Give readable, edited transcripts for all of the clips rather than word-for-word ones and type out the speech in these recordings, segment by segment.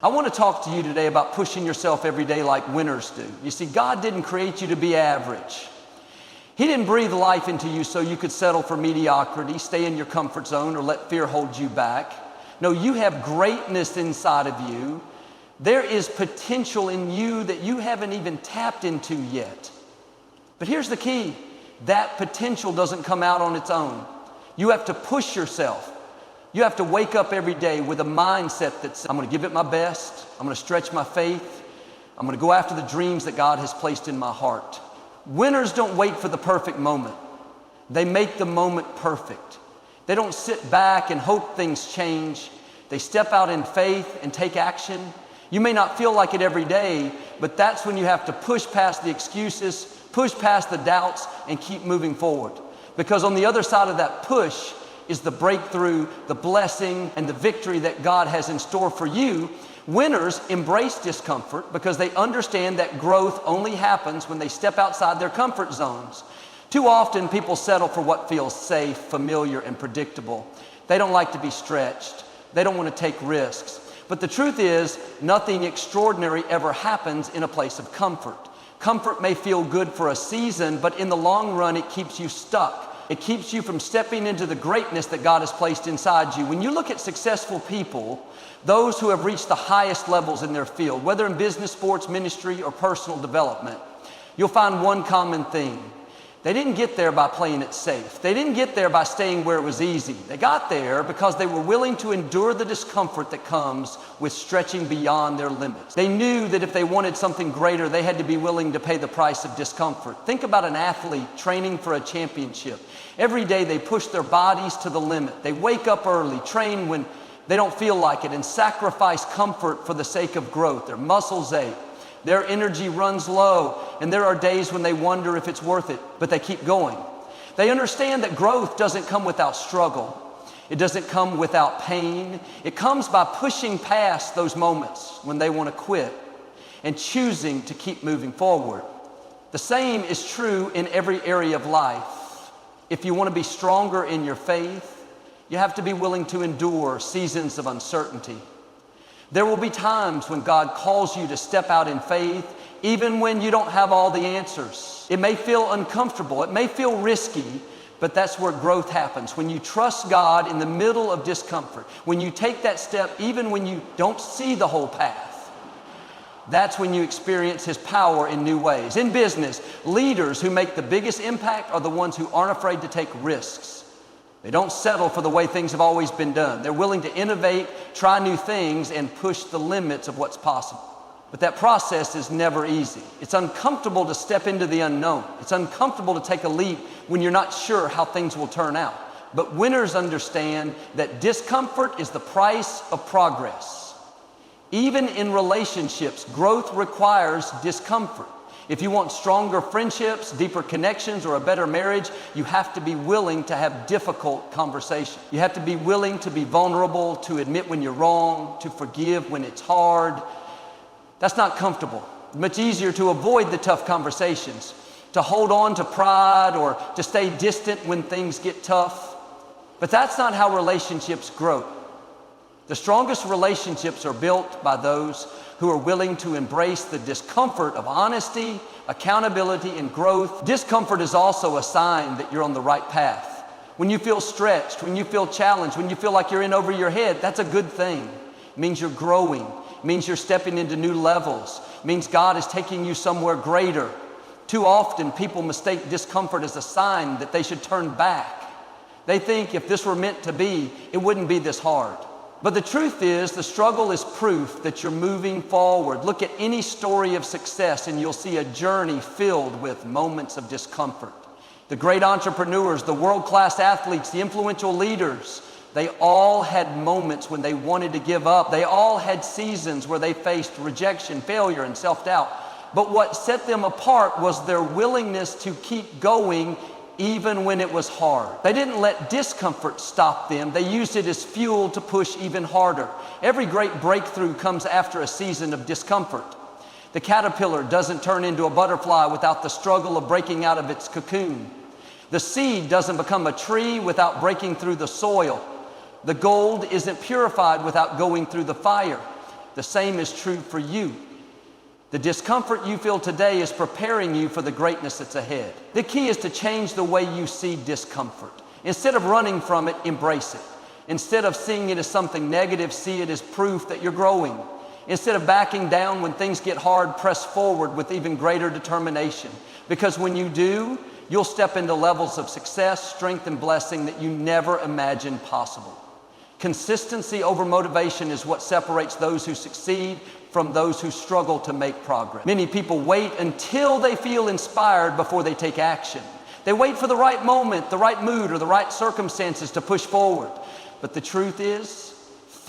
I want to talk to you today about pushing yourself every day like winners do. You see, God didn't create you to be average. He didn't breathe life into you so you could settle for mediocrity, stay in your comfort zone, or let fear hold you back. No, you have greatness inside of you. There is potential in you that you haven't even tapped into yet. But here's the key. That potential doesn't come out on its own. You have to push yourself. You have to wake up every day with a mindset that says, I'm going to give it my best. I'm going to stretch my faith. I'm going to go after the dreams that God has placed in my heart. Winners don't wait for the perfect moment. They make the moment perfect. They don't sit back and hope things change. They step out in faith and take action. You may not feel like it every day, but that's when you have to push past the excuses, push past the doubts, and keep moving forward. Because on the other side of that push is the breakthrough, the blessing, and the victory that God has in store for you. Winners embrace discomfort because they understand that growth only happens when they step outside their comfort zones. Too often people settle for what feels safe, familiar, and predictable. They don't like to be stretched. They don't want to take risks. But the truth is, nothing extraordinary ever happens in a place of comfort. Comfort may feel good for a season, but in the long run, it keeps you stuck. It keeps you from stepping into the greatness that God has placed inside you. When you look at successful people, those who have reached the highest levels in their field, whether in business, sports, ministry, or personal development, you'll find one common theme. They didn't get there by playing it safe. They didn't get there by staying where it was easy. They got there because they were willing to endure the discomfort that comes with stretching beyond their limits. They knew that if they wanted something greater, they had to be willing to pay the price of discomfort. Think about an athlete training for a championship. Every day they push their bodies to the limit. They wake up early, train when they don't feel like it, and sacrifice comfort for the sake of growth. Their muscles ache. Their energy runs low, and there are days when they wonder if it's worth it, but they keep going. They understand that growth doesn't come without struggle. It doesn't come without pain. It comes by pushing past those moments when they want to quit and choosing to keep moving forward. The same is true in every area of life. If you want to be stronger in your faith, you have to be willing to endure seasons of uncertainty. There will be times when God calls you to step out in faith, even when you don't have all the answers. It may feel uncomfortable, it may feel risky, but that's where growth happens. When you trust God in the middle of discomfort, when you take that step even when you don't see the whole path, that's when you experience His power in new ways. In business, leaders who make the biggest impact are the ones who aren't afraid to take risks. They don't settle for the way things have always been done. They're willing to innovate, try new things, and push the limits of what's possible. But that process is never easy. It's uncomfortable to step into the unknown. It's uncomfortable to take a leap when you're not sure how things will turn out. But winners understand that discomfort is the price of progress. Even in relationships, growth requires discomfort. If you want stronger friendships, deeper connections, or a better marriage, you have to be willing to have difficult conversations. You have to be willing to be vulnerable, to admit when you're wrong, to forgive when it's hard. That's not comfortable. It's much easier to avoid the tough conversations, to hold on to pride, or to stay distant when things get tough. But that's not how relationships grow. The strongest relationships are built by those who are willing to embrace the discomfort of honesty, accountability, and growth. Discomfort is also a sign that you're on the right path. When you feel stretched, when you feel challenged, when you feel like you're in over your head, that's a good thing. It means you're growing. It means you're stepping into new levels. It means God is taking you somewhere greater. Too often, people mistake discomfort as a sign that they should turn back. They think if this were meant to be, it wouldn't be this hard. But the truth is, the struggle is proof that you're moving forward. Look at any story of success and you'll see a journey filled with moments of discomfort. The great entrepreneurs, the world-class athletes, the influential leaders, they all had moments when they wanted to give up. They all had seasons where they faced rejection, failure, and self-doubt. But what set them apart was their willingness to keep going even when it was hard. They didn't let discomfort stop them. They used it as fuel to push even harder. Every great breakthrough comes after a season of discomfort. The caterpillar doesn't turn into a butterfly without the struggle of breaking out of its cocoon. The seed doesn't become a tree without breaking through the soil. The gold isn't purified without going through the fire. The same is true for you. The discomfort you feel today is preparing you for the greatness that's ahead. The key is to change the way you see discomfort. Instead of running from it, embrace it. Instead of seeing it as something negative, see it as proof that you're growing. Instead of backing down when things get hard, press forward with even greater determination. Because when you do, you'll step into levels of success, strength, and blessing that you never imagined possible. Consistency over motivation is what separates those who succeed from those who struggle to make progress. Many people wait until they feel inspired before they take action. They wait for the right moment, the right mood, or the right circumstances to push forward. But the truth is,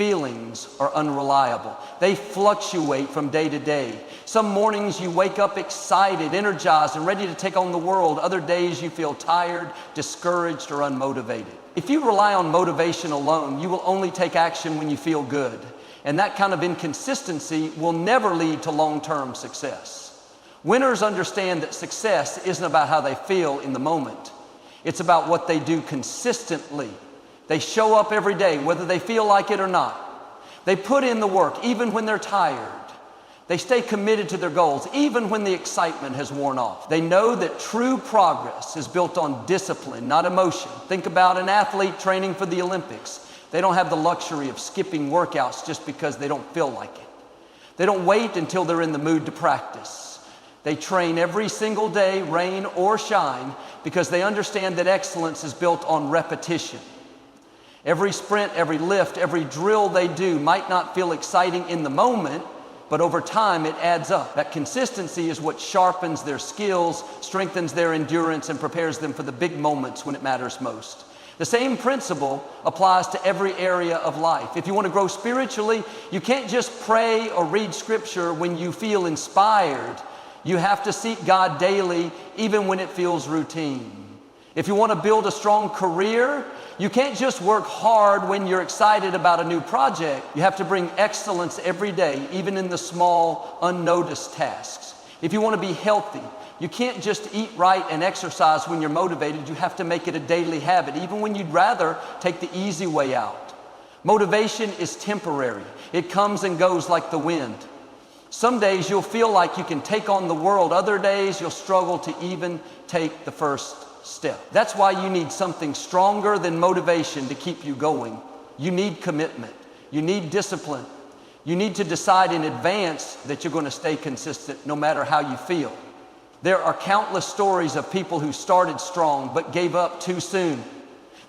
feelings are unreliable. They fluctuate from day to day. Some mornings you wake up excited, energized, and ready to take on the world. Other days you feel tired, discouraged, or unmotivated. If you rely on motivation alone, you will only take action when you feel good. And that kind of inconsistency will never lead to long-term success. Winners understand that success isn't about how they feel in the moment. It's about what they do consistently. They show up every day, whether they feel like it or not. They put in the work, even when they're tired. They stay committed to their goals, even when the excitement has worn off. They know that true progress is built on discipline, not emotion. Think about an athlete training for the Olympics. They don't have the luxury of skipping workouts just because they don't feel like it. They don't wait until they're in the mood to practice. They train every single day, rain or shine, because they understand that excellence is built on repetition. Every sprint, every lift, every drill they do might not feel exciting in the moment, but over time it adds up. That consistency is what sharpens their skills, strengthens their endurance, and prepares them for the big moments when it matters most. The same principle applies to every area of life. If you want to grow spiritually, you can't just pray or read scripture when you feel inspired. You have to seek God daily, even when it feels routine. If you want to build a strong career, you can't just work hard when you're excited about a new project. You have to bring excellence every day, even in the small, unnoticed tasks. If you want to be healthy, you can't just eat right and exercise when you're motivated. You have to make it a daily habit, even when you'd rather take the easy way out. Motivation is temporary. It comes and goes like the wind. Some days you'll feel like you can take on the world. Other days you'll struggle to even take the first step. That's why you need something stronger than motivation to keep you going. You need commitment. You need discipline. You need to decide in advance that you're going to stay consistent no matter how you feel. There are countless stories of people who started strong but gave up too soon.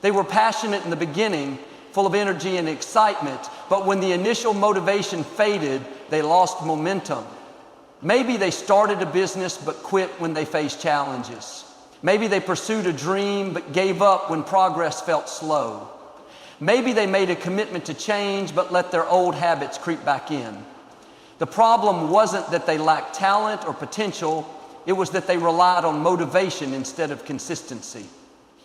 They were passionate in the beginning, full of energy and excitement, but when the initial motivation faded, they lost momentum. Maybe they started a business but quit when they faced challenges. Maybe they pursued a dream but gave up when progress felt slow. Maybe they made a commitment to change but let their old habits creep back in. The problem wasn't that they lacked talent or potential, it was that they relied on motivation instead of consistency.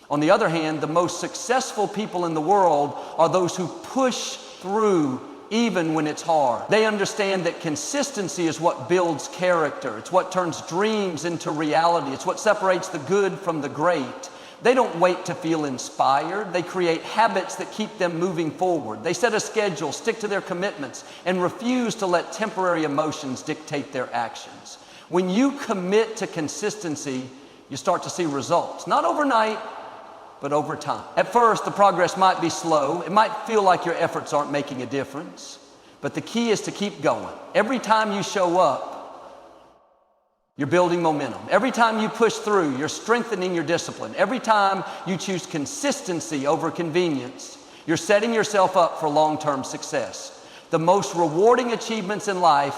On the other hand, the most successful people in the world are those who push through even when it's hard. They understand that consistency is what builds character. It's what turns dreams into reality. It's what separates the good from the great. They don't wait to feel inspired. They create habits that keep them moving forward. They set a schedule, stick to their commitments, and refuse to let temporary emotions dictate their actions. When you commit to consistency, you start to see results. Not overnight, but over time. At first, the progress might be slow. It might feel like your efforts aren't making a difference. But the key is to keep going. Every time you show up, you're building momentum. Every time you push through, you're strengthening your discipline. Every time you choose consistency over convenience, you're setting yourself up for long-term success. The most rewarding achievements in life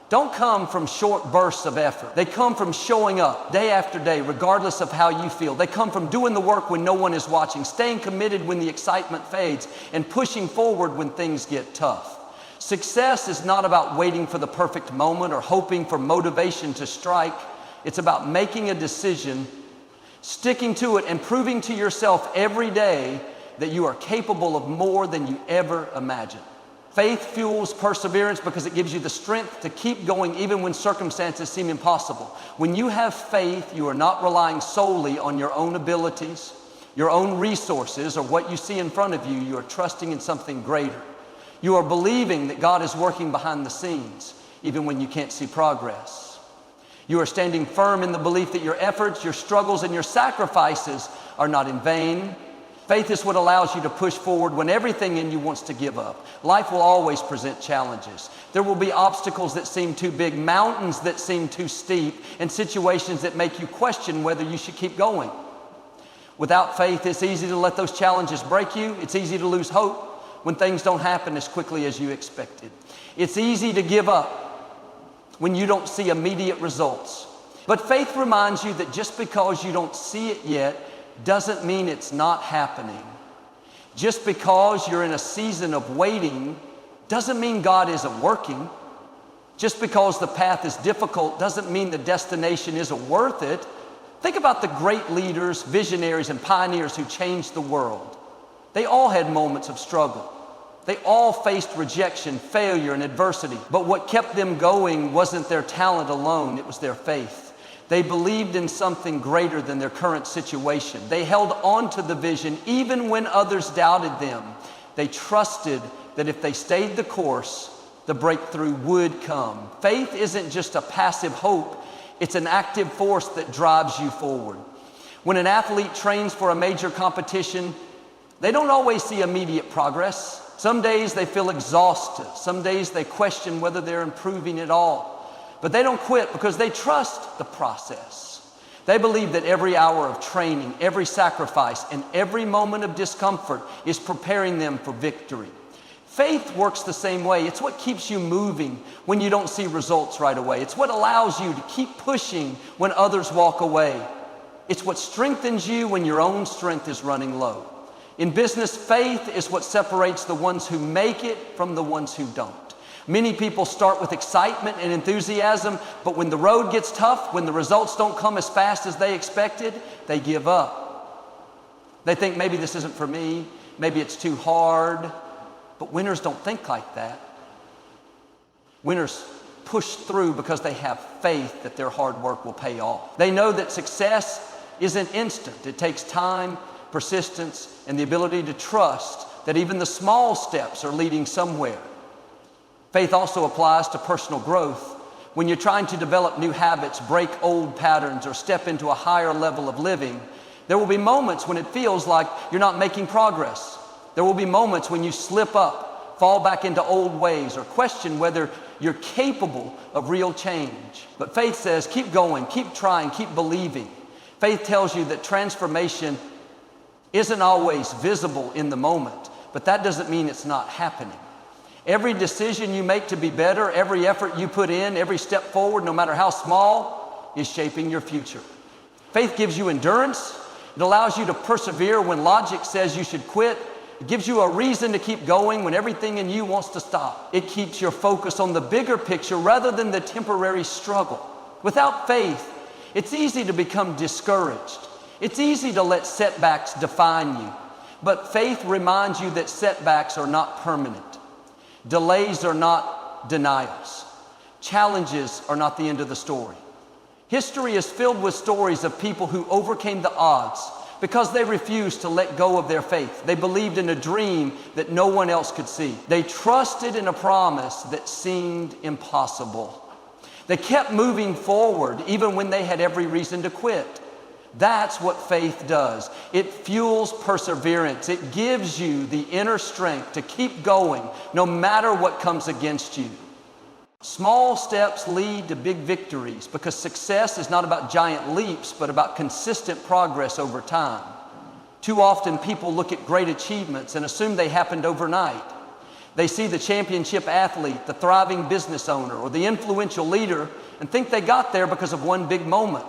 don't come from short bursts of effort. They come from showing up day after day, regardless of how you feel. They come from doing the work when no one is watching, staying committed when the excitement fades, and pushing forward when things get tough. Success is not about waiting for the perfect moment or hoping for motivation to strike. It's about making a decision, sticking to it, and proving to yourself every day that you are capable of more than you ever imagined. Faith fuels perseverance because it gives you the strength to keep going even when circumstances seem impossible. When you have faith, you are not relying solely on your own abilities, your own resources, or what you see in front of you. You are trusting in something greater. You are believing that God is working behind the scenes, even when you can't see progress. You are standing firm in the belief that your efforts, your struggles, and your sacrifices are not in vain. Faith is what allows you to push forward when everything in you wants to give up. Life will always present challenges. There will be obstacles that seem too big, mountains that seem too steep, and situations that make you question whether you should keep going. Without faith, it's easy to let those challenges break you. It's easy to lose hope when things don't happen as quickly as you expected. It's easy to give up when you don't see immediate results. But faith reminds you that just because you don't see it yet doesn't mean it's not happening. Just because you're in a season of waiting doesn't mean God isn't working. Just because the path is difficult doesn't mean the destination isn't worth it. Think about the great leaders, visionaries, and pioneers who changed the world. They all had moments of struggle. They all faced rejection, failure, and adversity. But what kept them going wasn't their talent alone, it was their faith. They believed in something greater than their current situation. They held on to the vision even when others doubted them. They trusted that if they stayed the course, the breakthrough would come. Faith isn't just a passive hope, it's an active force that drives you forward. When an athlete trains for a major competition, they don't always see immediate progress. Some days they feel exhausted. Some days they question whether they're improving at all. But they don't quit because they trust the process. They believe that every hour of training, every sacrifice, and every moment of discomfort is preparing them for victory. Faith works the same way. It's what keeps you moving when you don't see results right away. It's what allows you to keep pushing when others walk away. It's what strengthens you when your own strength is running low. In business, faith is what separates the ones who make it from the ones who don't. Many people start with excitement and enthusiasm, but when the road gets tough, when the results don't come as fast as they expected, they give up. They think maybe this isn't for me, maybe it's too hard, but winners don't think like that. Winners push through because they have faith that their hard work will pay off. They know that success isn't instant. It takes time, persistence, and the ability to trust that even the small steps are leading somewhere. Faith also applies to personal growth. When you're trying to develop new habits, break old patterns, or step into a higher level of living, there will be moments when it feels like you're not making progress. There will be moments when you slip up, fall back into old ways, or question whether you're capable of real change. But faith says, keep going, keep trying, keep believing. Faith tells you that transformation isn't always visible in the moment, but that doesn't mean it's not happening. Every decision you make to be better, every effort you put in, every step forward, no matter how small, is shaping your future. Faith gives you endurance. It allows you to persevere when logic says you should quit. It gives you a reason to keep going when everything in you wants to stop. It keeps your focus on the bigger picture rather than the temporary struggle. Without faith, it's easy to become discouraged. It's easy to let setbacks define you. But faith reminds you that setbacks are not permanent. Delays are not denials. Challenges are not the end of the story. History is filled with stories of people who overcame the odds because they refused to let go of their faith. They believed in a dream that no one else could see. They trusted in a promise that seemed impossible. They kept moving forward even when they had every reason to quit. That's what faith does. It fuels perseverance. It gives you the inner strength to keep going no matter what comes against you. Small steps lead to big victories because success is not about giant leaps, but about consistent progress over time. Too often people look at great achievements and assume they happened overnight. They see the championship athlete, the thriving business owner, or the influential leader and think they got there because of one big moment.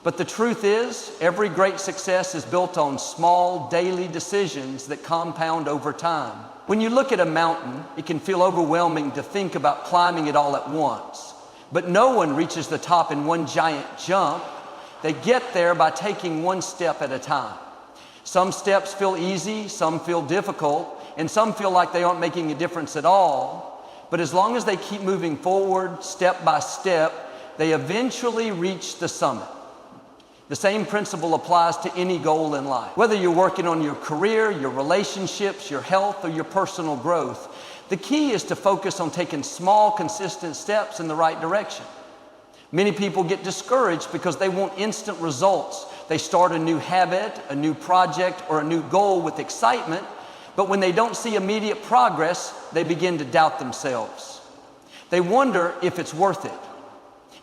But the truth is, every great success is built on small daily decisions that compound over time. When you look at a mountain, it can feel overwhelming to think about climbing it all at once. But no one reaches the top in one giant jump. They get there by taking one step at a time. Some steps feel easy, some feel difficult, and some feel like they aren't making a difference at all. But as long as they keep moving forward, step by step, they eventually reach the summit. The same principle applies to any goal in life. Whether you're working on your career, your relationships, your health, or your personal growth, The key is to focus on taking small, consistent steps in the right direction. Many people get discouraged because they want instant results. They start a new habit, a new project, or a new goal with excitement, but when they don't see immediate progress, they begin to doubt themselves. They wonder if it's worth it,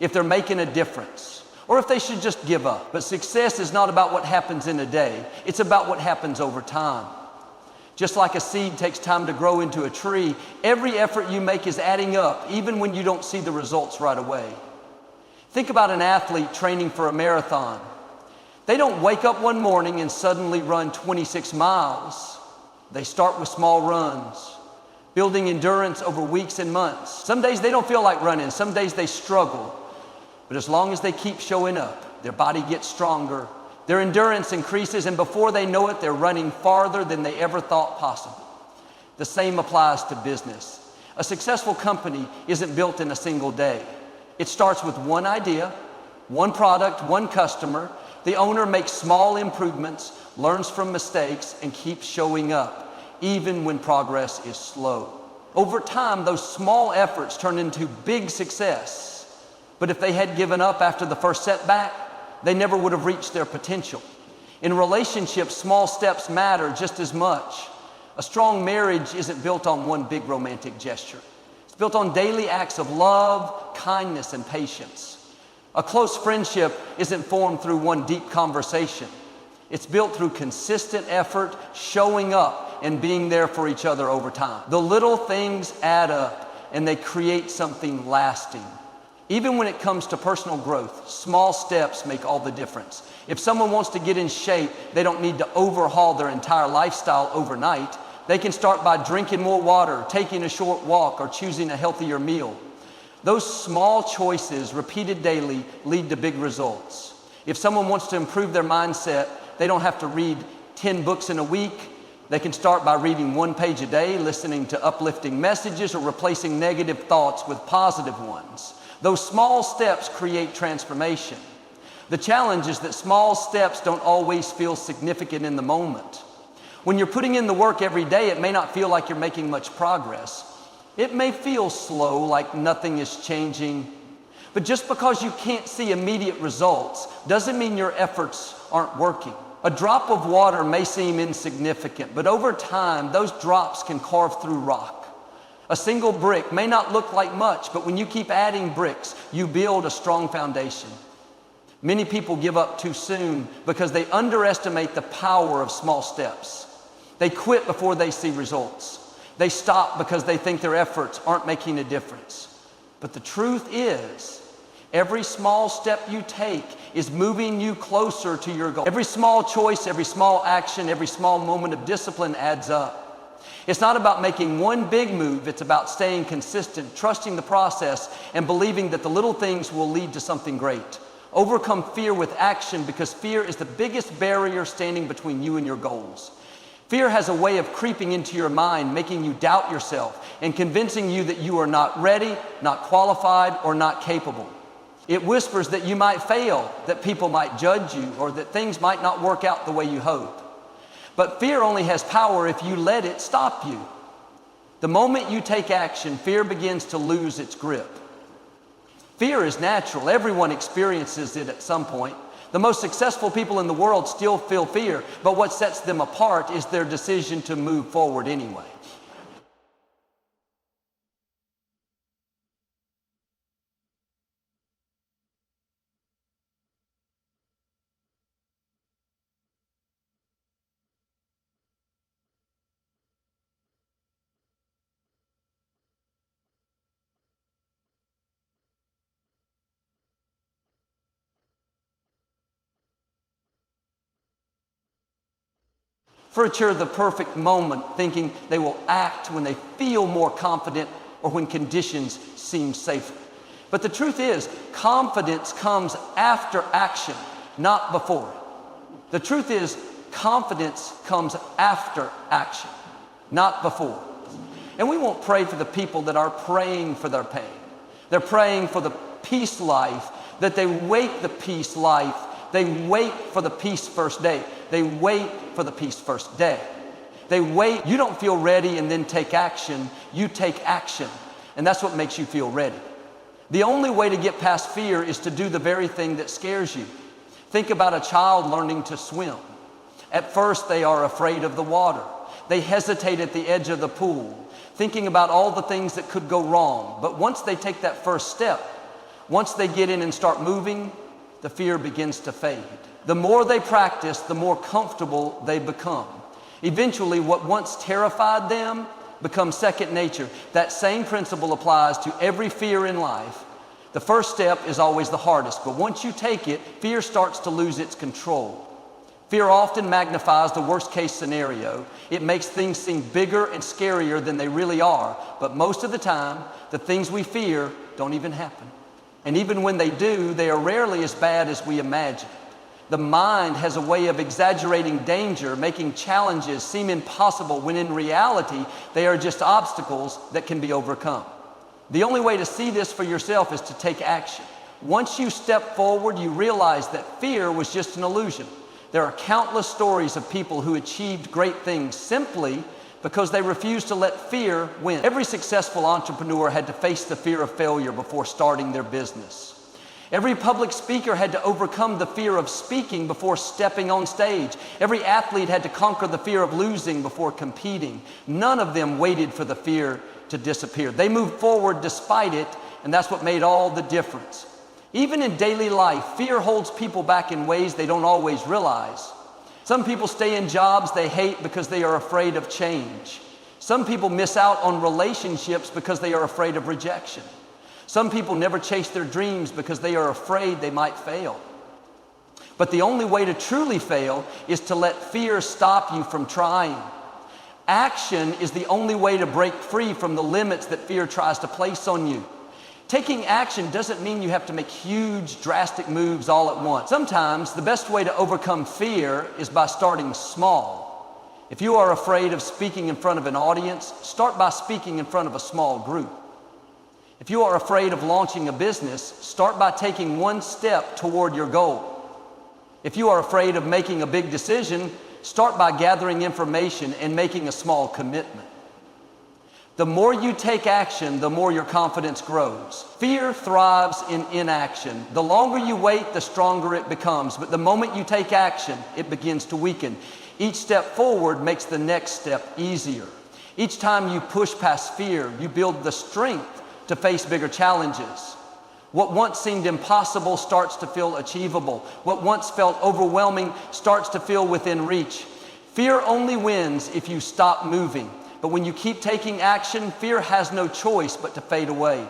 if they're making a difference, or if they should just give up. But success is not about what happens in a day. It's about what happens over time. Just like a seed takes time to grow into a tree, every effort you make is adding up, even when you don't see the results right away. Think about an athlete training for a marathon. They don't wake up one morning and suddenly run 26 miles. They start with small runs, building endurance over weeks and months. Some days they don't feel like running. Some days they struggle. But as long as they keep showing up, their body gets stronger, their endurance increases, and before they know it, they're running farther than they ever thought possible. The same applies to business. A successful company isn't built in a single day. It starts with one idea, one product, one customer. The owner makes small improvements, learns from mistakes, and keeps showing up, even when progress is slow. Over time, those small efforts turn into big success. But if they had given up after the first setback, they never would have reached their potential. In relationships, small steps matter just as much. A strong marriage isn't built on one big romantic gesture. It's built on daily acts of love, kindness, and patience. A close friendship isn't formed through one deep conversation. It's built through consistent effort, showing up, and being there for each other over time. The little things add up, and they create something lasting. Even when it comes to personal growth, small steps make all the difference. If someone wants to get in shape, they don't need to overhaul their entire lifestyle overnight. They can start by drinking more water, taking a short walk, or choosing a healthier meal. Those small choices, repeated daily, lead to big results. If someone wants to improve their mindset, they don't have to read 10 books in a week. They can start by reading 1 page a day, listening to uplifting messages, or replacing negative thoughts with positive ones. Those small steps create transformation. The challenge is that small steps don't always feel significant in the moment. When you're putting in the work every day, it may not feel like you're making much progress. It may feel slow, like nothing is changing. But just because you can't see immediate results doesn't mean your efforts aren't working. A drop of water may seem insignificant, but over time, those drops can carve through rock. A single brick may not look like much, but when you keep adding bricks, you build a strong foundation. Many people give up too soon because they underestimate the power of small steps. They quit before they see results. They stop because they think their efforts aren't making a difference. But the truth is, every small step you take is moving you closer to your goal. Every small choice, every small action, every small moment of discipline adds up. It's not about making one big move. It's about staying consistent, trusting the process, and believing that the little things will lead to something great. Overcome fear with action, because fear is the biggest barrier standing between you and your goals. Fear has a way of creeping into your mind, making you doubt yourself and convincing you that you are not ready, not qualified, or not capable. It whispers that you might fail, that people might judge you, or that things might not work out the way you hope. But fear only has power if you let it stop you. The moment you take action, fear begins to lose its grip. Fear is natural. Everyone experiences it at some point. The most successful people in the world still feel fear, but what sets them apart is their decision to move forward anyway. Furniture the perfect moment, thinking they will act when they feel more confident or when conditions seem safer. But the truth is, confidence comes after action, not before. The truth is, confidence comes after action, not before. And we won't pray for the people that are praying for their pain. They're praying for the peace life, that they wait the peace life. They wait for the peace first day. They wait for the peace first day. They wait. You don't feel ready and then take action. You take action. And that's what makes you feel ready. The only way to get past fear is to do the very thing that scares you. Think about a child learning to swim. At first, they are afraid of the water. They hesitate at the edge of the pool, thinking about all the things that could go wrong. But once they take that first step, once they get in and start moving, the fear begins to fade. The more they practice, the more comfortable they become. Eventually, what once terrified them becomes second nature. That same principle applies to every fear in life. The first step is always the hardest, but once you take it, fear starts to lose its control. Fear often magnifies the worst case scenario. It makes things seem bigger and scarier than they really are. But most of the time, the things we fear don't even happen. And even when they do, they are rarely as bad as we imagine. The mind has a way of exaggerating danger, making challenges seem impossible when in reality, they are just obstacles that can be overcome. The only way to see this for yourself is to take action. Once you step forward, you realize that fear was just an illusion. There are countless stories of people who achieved great things simply because they refused to let fear win. Every successful entrepreneur had to face the fear of failure before starting their business. Every public speaker had to overcome the fear of speaking before stepping on stage. Every athlete had to conquer the fear of losing before competing. None of them waited for the fear to disappear. They moved forward despite it, and that's what made all the difference. Even in daily life, fear holds people back in ways they don't always realize. Some people stay in jobs they hate because they are afraid of change. Some people miss out on relationships because they are afraid of rejection. Some people never chase their dreams because they are afraid they might fail. But the only way to truly fail is to let fear stop you from trying. Action is the only way to break free from the limits that fear tries to place on you. Taking action doesn't mean you have to make huge, drastic moves all at once. Sometimes the best way to overcome fear is by starting small. If you are afraid of speaking in front of an audience, start by speaking in front of a small group. If you are afraid of launching a business, start by taking one step toward your goal. If you are afraid of making a big decision, start by gathering information and making a small commitment. The more you take action, the more your confidence grows. Fear thrives in inaction. The longer you wait, the stronger it becomes. But the moment you take action, it begins to weaken. Each step forward makes the next step easier. Each time you push past fear, you build the strength to face bigger challenges. What once seemed impossible starts to feel achievable. What once felt overwhelming starts to feel within reach. Fear only wins if you stop moving. But when you keep taking action, fear has no choice but to fade away.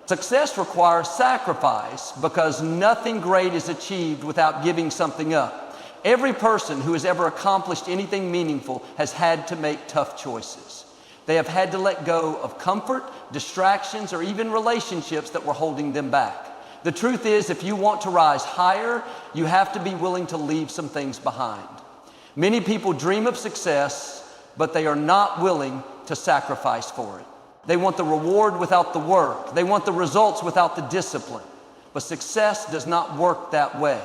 Success requires sacrifice because nothing great is achieved without giving something up. Every person who has ever accomplished anything meaningful has had to make tough choices. They have had to let go of comfort, distractions, or even relationships that were holding them back. The truth is, if you want to rise higher, you have to be willing to leave some things behind. Many people dream of success, but they are not willing to sacrifice for it. They want the reward without the work. They want the results without the discipline. But success does not work that way.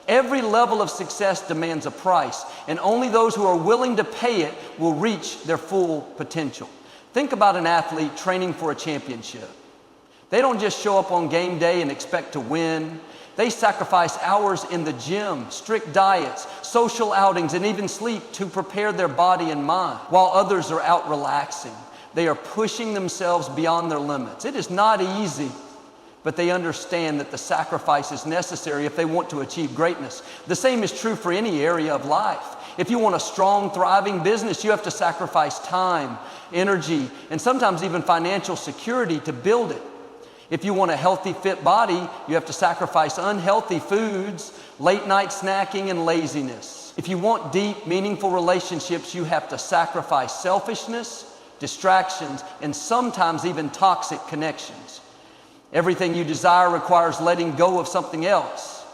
Every level of success demands a price, and only those who are willing to pay it will reach their full potential. Think about an athlete training for a championship. They don't just show up on game day and expect to win. They sacrifice hours in the gym, strict diets, social outings, and even sleep to prepare their body and mind, while others are out relaxing. They are pushing themselves beyond their limits. It is not easy, but they understand that the sacrifice is necessary if they want to achieve greatness. The same is true for any area of life. If you want a strong, thriving business, you have to sacrifice time, energy, and sometimes even financial security to build it. If you want a healthy, fit body, you have to sacrifice unhealthy foods, late night snacking, and laziness. If you want deep, meaningful relationships, you have to sacrifice selfishness, distractions, and sometimes even toxic connections. Everything you desire requires letting go of something else.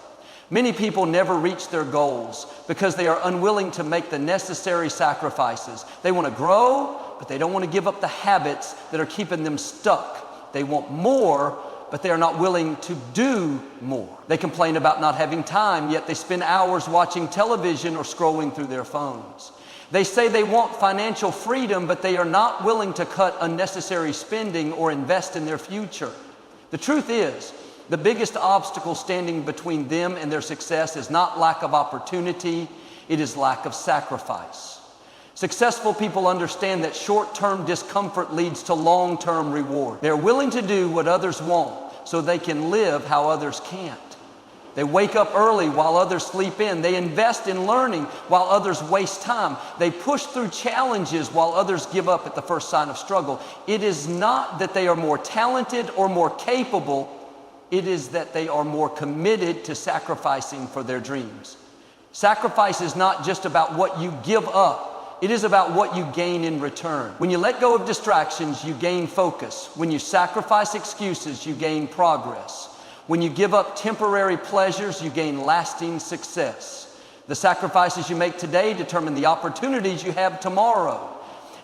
Many people never reach their goals because they are unwilling to make the necessary sacrifices. They want to grow, but they don't want to give up the habits that are keeping them stuck. They want more, but they are not willing to do more. They complain about not having time, yet they spend hours watching television or scrolling through their phones. They say they want financial freedom, but they are not willing to cut unnecessary spending or invest in their future. The truth is, the biggest obstacle standing between them and their success is not lack of opportunity, it is lack of sacrifice. Successful people understand that short-term discomfort leads to long-term reward. They're willing to do what others won't so they can live how others can't. They wake up early while others sleep in. They invest in learning while others waste time. They push through challenges while others give up at the first sign of struggle. It is not that they are more talented or more capable. It is that they are more committed to sacrificing for their dreams. Sacrifice is not just about what you give up. It is about what you gain in return. When you let go of distractions, you gain focus. When you sacrifice excuses, you gain progress. When you give up temporary pleasures, you gain lasting success. The sacrifices you make today determine the opportunities you have tomorrow.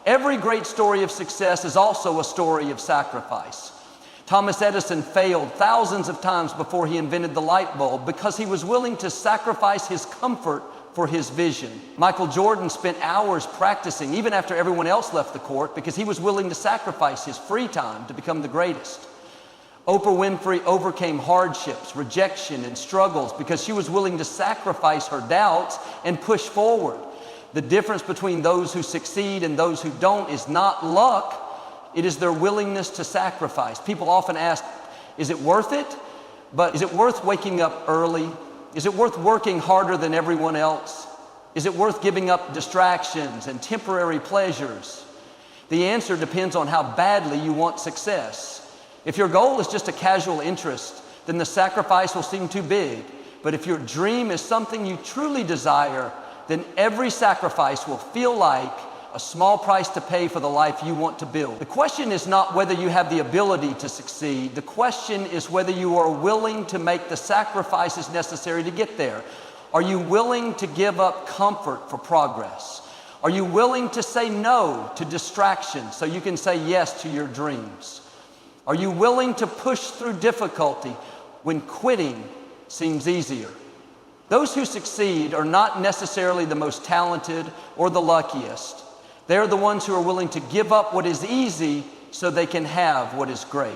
Every great story of success is also a story of sacrifice. Thomas Edison failed thousands of times before he invented the light bulb because he was willing to sacrifice his comfort for his vision. Michael Jordan spent hours practicing even after everyone else left the court because he was willing to sacrifice his free time to become the greatest. Oprah Winfrey overcame hardships, rejection, and struggles because she was willing to sacrifice her doubts and push forward. The difference between those who succeed and those who don't is not luck. It is their willingness to sacrifice. People often ask, is it worth it? But is it worth waking up early? Is it worth working harder than everyone else? Is it worth giving up distractions and temporary pleasures? The answer depends on how badly you want success. If your goal is just a casual interest, then the sacrifice will seem too big. But if your dream is something you truly desire, then every sacrifice will feel like a small price to pay for the life you want to build. The question is not whether you have the ability to succeed. The question is whether you are willing to make the sacrifices necessary to get there. Are you willing to give up comfort for progress? Are you willing to say no to distractions so you can say yes to your dreams? Are you willing to push through difficulty when quitting seems easier? Those who succeed are not necessarily the most talented or the luckiest. They're the ones who are willing to give up what is easy so they can have what is great.